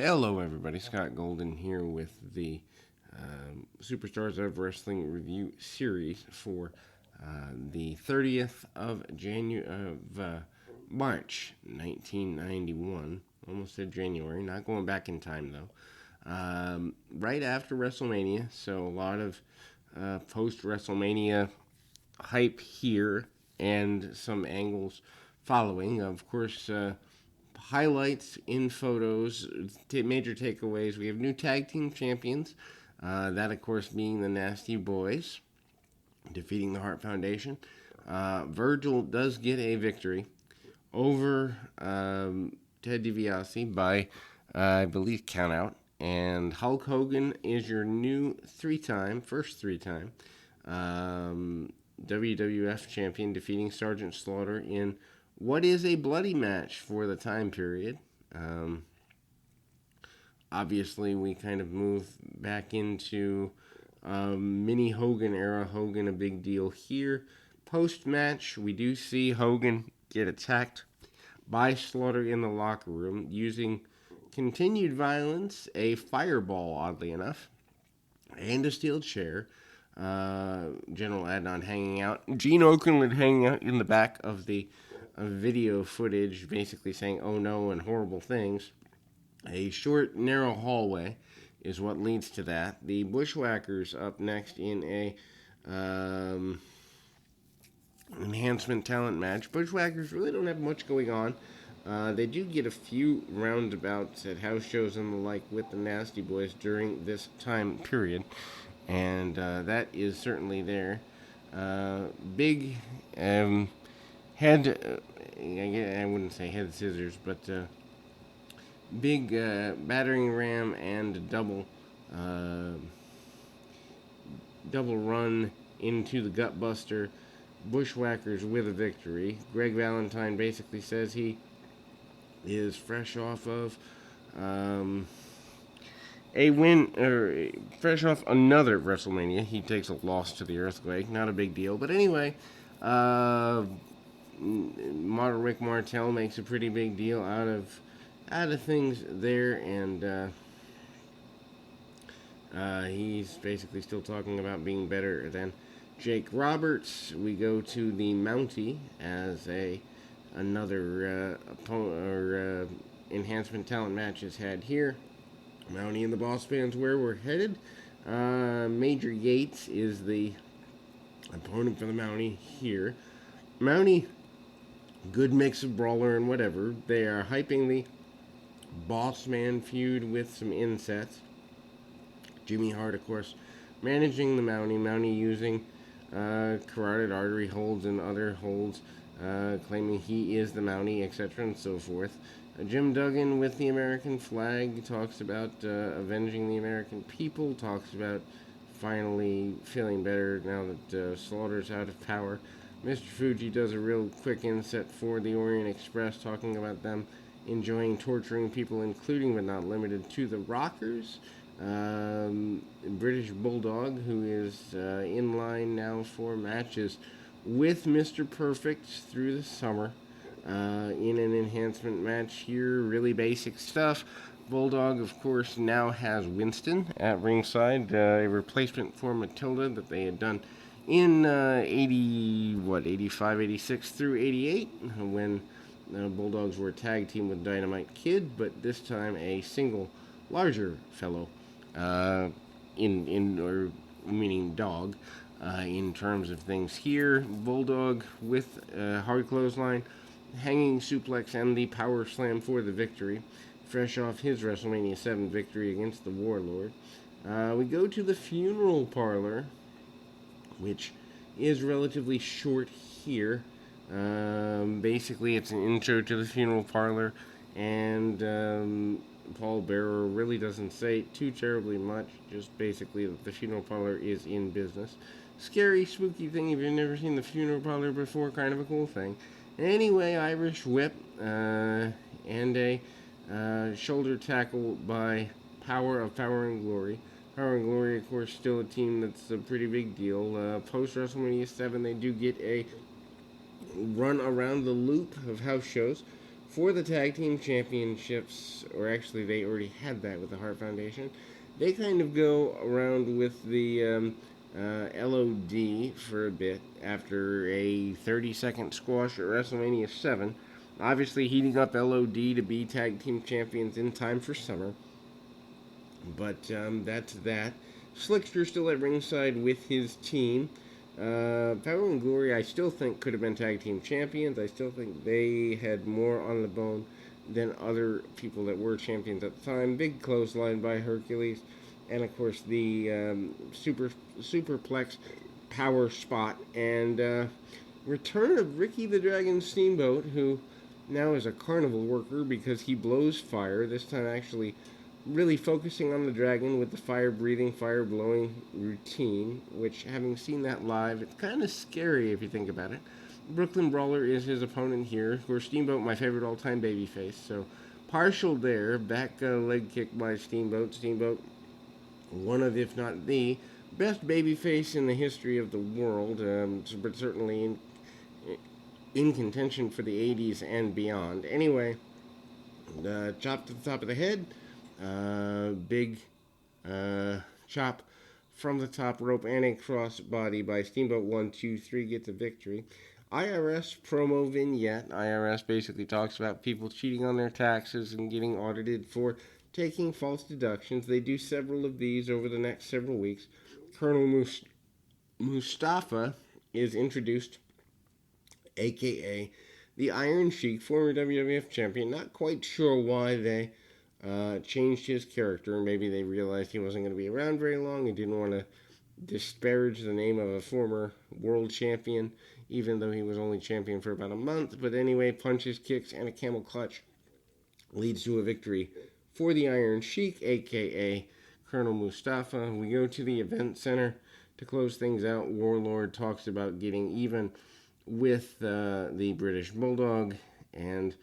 Hello, everybody. Scott Golden here with the Superstars of Wrestling review series for the 30th of March, 1991. Almost said January. Not going back in time though. Right after WrestleMania, so a lot of post WrestleMania hype here and some angles following. Of course. Highlights in photos, major takeaways. We have new tag team champions. That, of course, being the Nasty Boys, defeating the Hart Foundation. Virgil does get a victory over Ted DiBiase by, I believe, countout. And Hulk Hogan is your new first three-time WWF champion, defeating Sergeant Slaughter in what is a bloody match for the time period. Obviously, we kind of move back into mini Hogan era. Hogan a big deal here. Post match, we do see Hogan get attacked by Slaughter in the locker room using continued violence, a fireball, oddly enough, and a steel chair. General Adnan hanging out. Gene Okerlund hanging out in the back of the video footage, basically saying "oh no" and horrible things. A short, narrow hallway is what leads to that. The Bushwhackers up next in a enhancement talent match. Bushwhackers really don't have much going on. They do get a few roundabouts at house shows and the like with the Nasty Boys during this time period, and that is certainly there. Big head, I wouldn't say head scissors, but big battering ram and double run into the gut buster. Bushwhackers with a victory. Greg Valentine basically says he is fresh off of a win, or fresh off another WrestleMania. He takes a loss to the Earthquake. Not a big deal. But anyway, Rick Martel makes a pretty big deal out of things there, and he's basically still talking about being better than Jake Roberts. We go to the Mountie as another enhancement talent match is had here. Mountie and the Boss Man's where we're headed. Major Yates is the opponent for the Mountie here. Mountie, good mix of brawler and whatever. They are hyping the Boss Man feud with some insets. Jimmy Hart, of course, managing the Mountie. Mountie using carotid artery holds and other holds, claiming he is the Mountie, etc. and so forth. Jim Duggan with the American flag talks about avenging the American people, talks about finally feeling better now that Slaughter's out of power. Mr. Fuji does a real quick inset for the Orient Express, talking about them enjoying torturing people, including but not limited to the Rockers. British Bulldog, who is in line now for matches with Mr. Perfect through the summer. In an enhancement match here, really basic stuff. Bulldog, of course, now has Winston at ringside, a replacement for Matilda that they had done in 85, 86 through 88, when Bulldogs were a tag team with Dynamite Kid, but this time a single, larger fellow, meaning dog, in terms of things here. Bulldog with hard clothesline, hanging suplex, and the power slam for the victory, fresh off his WrestleMania 7 victory against the Warlord. We go to the funeral parlor, which is relatively short here. Basically, it's an intro to the funeral parlor, and Paul Bearer really doesn't say too terribly much, just basically that the funeral parlor is in business. Scary, spooky thing. If you've never seen the funeral parlor before, kind of a cool thing. Anyway, Irish whip, and a shoulder tackle by Power and Glory. Power and Glory, of course, still a team that's a pretty big deal. Post WrestleMania 7, they do get a run around the loop of house shows for the tag team championships, or actually they already had that with the Hart Foundation. They kind of go around with the LOD for a bit after a 30-second squash at WrestleMania 7. Obviously, heating up LOD to be tag team champions in time for summer. But that's that. Slickster still at ringside with his team. Power and Glory, I still think, could have been tag team champions. I still think they had more on the bone than other people that were champions at the time. Big clothesline by Hercules. And, of course, the superplex power spot. And return of Ricky the Dragon Steamboat, who now is a carnival worker because he blows fire. This time, actually really focusing on the dragon with the fire breathing, fire blowing routine, which, having seen that live, it's kind of scary if you think about it. Brooklyn Brawler is his opponent here. Of course, Steamboat, my favorite all-time babyface, so partial there. Back leg kick by Steamboat. Steamboat, one of, if not the best babyface in the history of the world, but certainly in contention for the 80s and beyond. Anyway, chop to the top of the head. Big chop from the top rope and a crossbody by Steamboat. 1, 2, 3 gets a victory. IRS promo vignette. IRS basically talks about people cheating on their taxes and getting audited for taking false deductions. They do several of these over the next several weeks. Colonel Mustafa is introduced, a.k.a. the Iron Sheik, former WWF champion. Not quite sure why they changed his character. Maybe they realized he wasn't going to be around very long and didn't want to disparage the name of a former world champion, even though he was only champion for about a month. But anyway, punches, kicks, and a camel clutch leads to a victory for the Iron Sheik, a.k.a. Colonel Mustafa. We go to the event center to close things out. Warlord talks about getting even with the British Bulldog and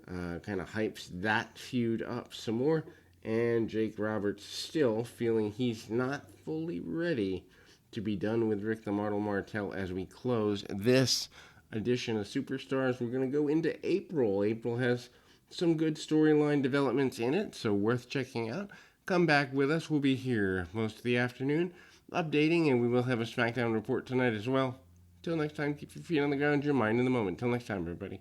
kind of hypes that feud up some more. And Jake Roberts still feeling he's not fully ready to be done with Rick the Model Martel as we close this edition of Superstars. We're going to go into April. April has some good storyline developments in it, so worth checking out. Come back with us. We'll be here most of the afternoon updating, and we will have a SmackDown report tonight as well. Till next time, keep your feet on the ground, your mind in the moment. Till next time, everybody.